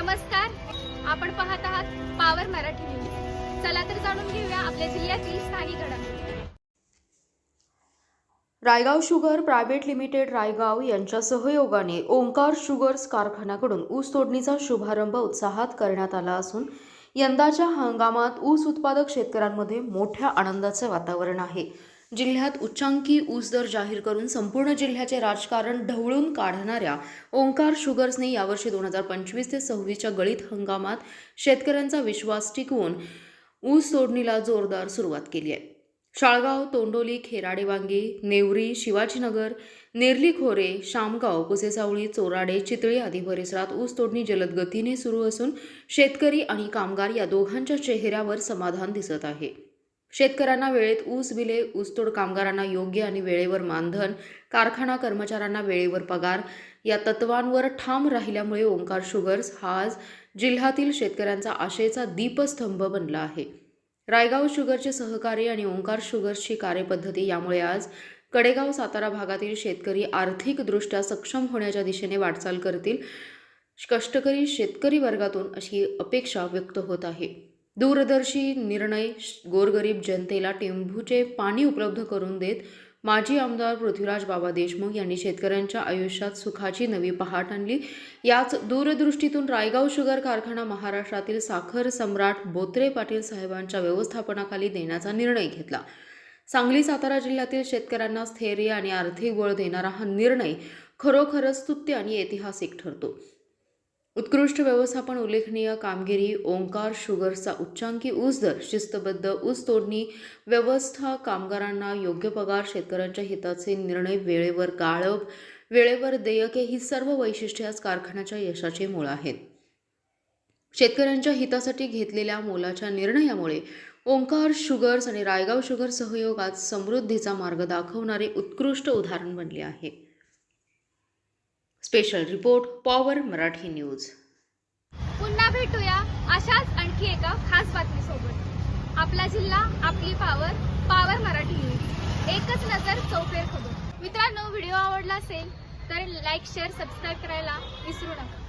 नमस्कार, आपण पाहत आहात पॉवर मराठी न्यूज। चला तर जाणून घेऊया आपल्या जिल्ह्यातील स्थानिक घडामोडी। Raigaon sugar private limited Raigaon यांच्या सहयोगाने ओंकार शुगर्स कारखान्याकडून ऊस तोडणीचा शुभारंभ उत्साहात करण्यात आला असून यंदाच्या हंगामात ऊस उत्पादक शेतकऱ्यांमध्ये मोठ्या आनंदाचे वातावरण आहे। जिल्ह्यात उच्चांकी ऊस दर जाहीर करून संपूर्ण जिल्ह्याचे राजकारण ढवळून काढणाऱ्या ओंकार शुगर्सने यावर्षी 2025 ते 26च्या गळीत हंगामात शेतकऱ्यांचा विश्वास टिकवून ऊस तोडणीला जोरदार सुरुवात केली आहे। शाळगाव, तोंडोली, खेराडेवांगी, नेवरी, शिवाजीनगर, नेरली खोरे, शामगाव, पुसेसावळी, चोराडे, चितळी आदी परिसरात ऊस तोडणी जलद गतीने सुरू असून शेतकरी आणि कामगार या दोघांच्या चेहऱ्यावर समाधान दिसत आहे। शेतकऱ्यांना वेळेत ऊस बिले, ऊसतोड कामगारांना योग्य आणि वेळेवर मानधन, कारखाना कर्मचाऱ्यांना वेळेवर पगार या तत्वांवर ठाम राहिल्यामुळे ओंकार शुगर्स हा आज जिल्ह्यातील शेतकऱ्यांचा आशेचा दीपस्तंभ बनला आहे। रायगाव शुगरचे सहकारी आणि ओंकार शुगर्सची कार्यपद्धती यामुळे आज कडेगाव सातारा भागातील शेतकरी आर्थिकदृष्ट्या सक्षम होण्याच्या दिशेने वाटचाल करतील, कष्टकरी शेतकरी वर्गातून अशी अपेक्षा व्यक्त होत आहे। दूरदर्शी निर्णय गोरगरीब जनतेला टेंभूचे पाणी उपलब्ध करून देत माजी आमदार पृथ्वीराज बाबा देशमुख यांनी शेतकऱ्यांच्या आयुष्यात सुखाची नवी पहाट आणली। याच दूरदृष्टीतून रायगाव शुगर कारखाना महाराष्ट्रातील साखर सम्राट बोत्रे पाटील साहेबांच्या व्यवस्थापनाखाली देण्याचा निर्णय घेतला। सांगली सातारा जिल्ह्यातील शेतकऱ्यांना स्थैर्य आणि आर्थिक बळ देणारा हा निर्णय खरोखरच स्तुत्य आणि ऐतिहासिक ठरतो। उत्कृष्ट व्यवस्थापन, उल्लेखनीय कामगिरी, ओंकार शुगर्सचा उच्चांकी ऊस दर, शिस्तबद्ध ऊस तोडणी व्यवस्था, कामगारांना योग्य पगार, शेतकऱ्यांच्या हिताचे निर्णय, वेळेवर गाळप, वेळेवर देयके ही सर्व वैशिष्ट्ये आज कारखान्याच्या यशाचे मूळ आहेत। शेतकऱ्यांच्या हितासाठी घेतलेल्या मोलाच्या निर्णयामुळे ओंकार शुगर्स आणि रायगाव शुगर सहयोग आज समृद्धीचा मार्ग दाखवणारे उत्कृष्ट उदाहरण बनले आहे। Special report power Marathi news. पुन्हा भेटूया अशाच आणखी एका खास बातमीसोबत। आपला जिल्हा, आपली पॉवर, पॉवर मराठी न्यूज। एकच नजर चौफेर खबर। मित्रांनो, व्हिडिओ आवडला असेल तर लाईक, शेअर, सबस्क्राईब करायला विसरू नका।